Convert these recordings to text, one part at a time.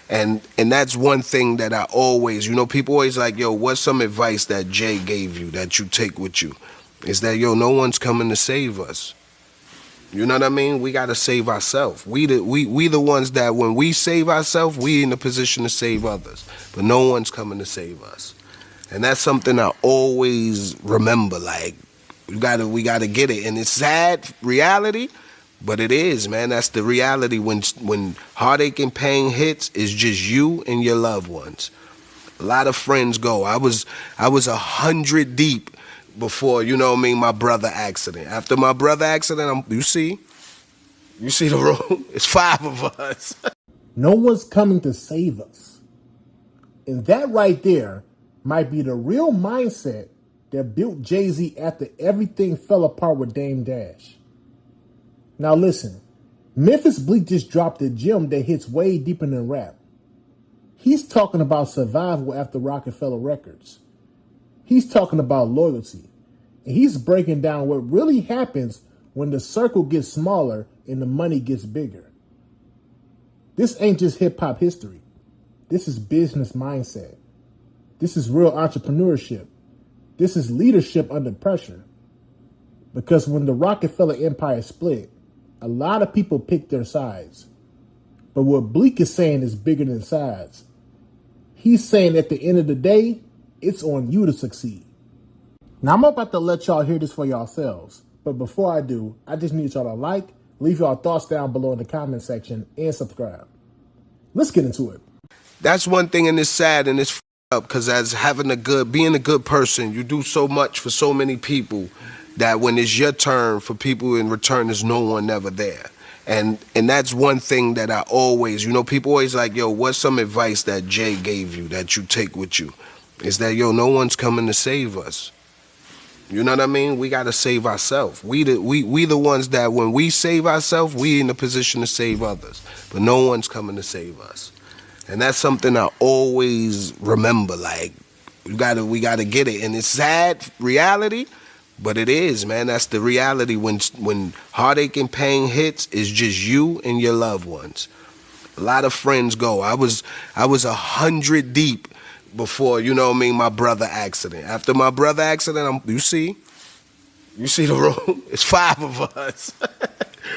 And that's one thing that I always, people always like, yo, what's some advice that Jay gave you that you take with you? Is that, yo, no one's coming to save us. You know what I mean? We got to save ourselves. We the ones that when we save ourselves, we in a position to save others. But no one's coming to save us. And that's something I always remember. Like, we gotta get it. And it's sad reality, but it is, man. That's the reality. When heartache and pain hits, it's just you and your loved ones. A lot of friends go. I was 100 deep before, my brother accident. After my brother accident, you see the room? It's 5 of us. No one's coming to save us. And that right there might be the real mindset that built Jay-Z after everything fell apart with Dame Dash. Now listen, Memphis Bleek just dropped a gem that hits way deeper than rap. He's talking about survival after Rockefeller Records. He's talking about loyalty. And he's breaking down what really happens when the circle gets smaller and the money gets bigger. This ain't just hip-hop history. This is business mindset. This is real entrepreneurship. This is leadership under pressure. Because when the Rockefeller empire split, a lot of people picked their sides. But what Bleek is saying is bigger than sides. He's saying at the end of the day, it's on you to succeed. Now I'm about to let y'all hear this for yourselves. But before I do, I just need y'all to like, leave y'all thoughts down below in the comment section, and subscribe. Let's get into it. That's one thing, and it's sad and it's up because as being a good person, you do so much for so many people that when it's your turn, for people in return, there's no one ever there. And that's one thing that I always, people always like, yo, what's some advice that Jay gave you that you take with you? Is that, yo, no one's coming to save us. You know what I mean? We got to save ourselves. We the ones that when we save ourselves, we in a position to save others. But no one's coming to save us. And that's something I always remember. Like, we gotta get it. And it's sad reality, but it is, man. That's the reality. When heartache and pain hits, it's just you and your loved ones. A lot of friends go. I was 100 deep before, my brother accident. After my brother accident, you see the room? It's 5 of us.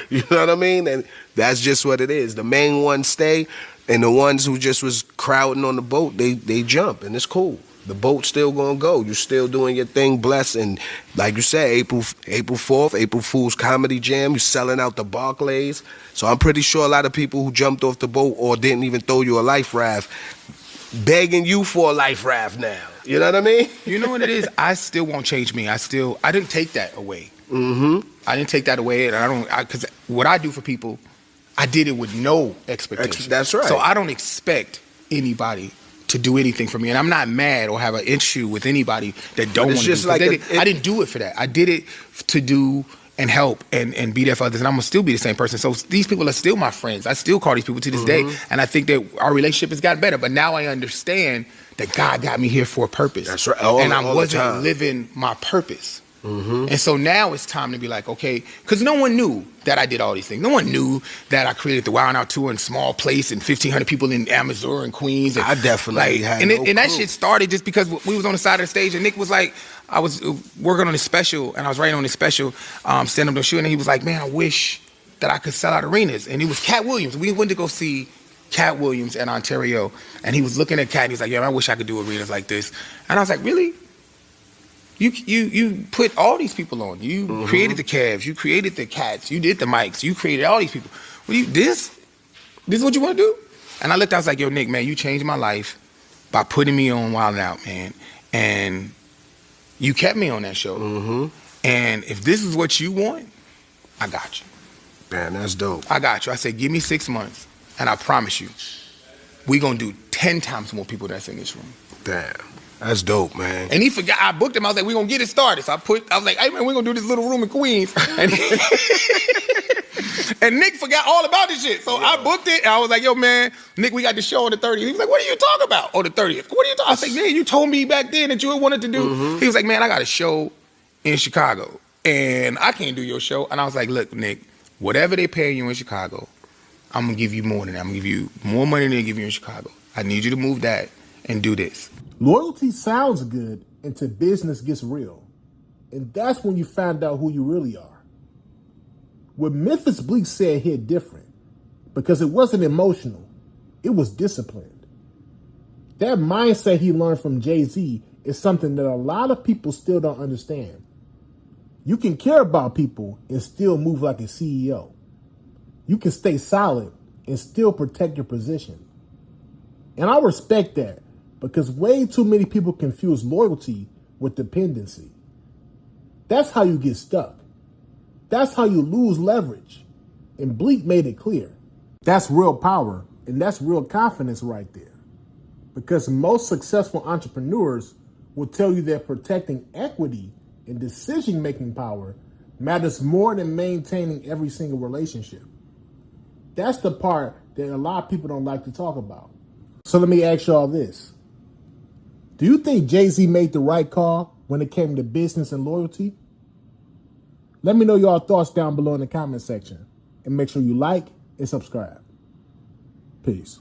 You know what I mean? And that's just what it is. The main ones stay, and the ones who just was crowding on the boat, they jump, and it's cool. The boat's still gonna go. You're still doing your thing, blessed. And like you said, April 4th, April Fool's Comedy Jam, you're selling out the Barclays. So I'm pretty sure a lot of people who jumped off the boat or didn't even throw you a life raft, begging you for a life raft now. You know what I mean? You know what it is? I still won't change me. I didn't take that away. Mm-hmm. I didn't take that away, and because what I do for people, I did it with no expectation. That's right. So I don't expect anybody to do anything for me, and I'm not mad or have an issue with anybody that don't want to do it. I didn't do it for that. I did it to do and help and be there for others, and I'm gonna still be the same person. So these people are still my friends. I still call these people to this day, and I think that our relationship has gotten better. But now I understand that God got me here for a purpose. That's right. And I wasn't living my purpose. And so now it's time to be like, okay, because no one knew that I did all these things. No one knew that I created the Wild Out Tour in small place and 1,500 people in Amazon and Queens. And I definitely had and that shit started just because we was on the side of the stage and Nick was like, I was working on this special and I was writing on this special, stand up no shoe, and he was like, man, I wish that I could sell out arenas. And it was Cat Williams. We went to go see Cat Williams in Ontario, and he was looking at Cat and he was like, yeah, I wish I could do arenas like this. And I was like, really? You put all these people on. You created the Cavs. You created the Cats. You did the Mikes. You created all these people. This is what you want to do? And I looked, I was like, yo, Nick, man, you changed my life by putting me on Wild Out, man. And you kept me on that show. And if this is what you want, I got you. Man, that's dope. I got you. I said, give me 6 months, and I promise you, we're going to do 10 times more people that's in this room. Damn. That's dope, man. And he forgot. I booked him. I was like, we're going to get it started. So I was like, hey, man, we're going to do this little room in Queens. And, and Nick forgot all about this shit. So I booked it. And I was like, yo, man, Nick, we got the show on the 30th. He was like, what are you talking about? On the 30th. What are you talking about? I was like, man, you told me back then that you wanted to do. He was like, man, I got a show in Chicago. And I can't do your show. And I was like, look, Nick, whatever they pay you in Chicago, I'm gonna give you more than that. I'm gonna give you more money than they give you in Chicago. I need you to move that and do this. Loyalty sounds good until business gets real. And that's when you find out who you really are. What Memphis Bleek said hit different because it wasn't emotional. It was disciplined. That mindset he learned from Jay-Z is something that a lot of people still don't understand. You can care about people and still move like a CEO. You can stay solid and still protect your position. And I respect that because way too many people confuse loyalty with dependency. That's how you get stuck. That's how you lose leverage. And Bleek made it clear. That's real power and that's real confidence right there. Because most successful entrepreneurs will tell you that protecting equity and decision-making power matters more than maintaining every single relationship. That's the part that a lot of people don't like to talk about. So let me ask y'all this. Do you think Jay-Z made the right call when it came to business and loyalty? Let me know your thoughts down below in the comment section. And make sure you like and subscribe. Peace.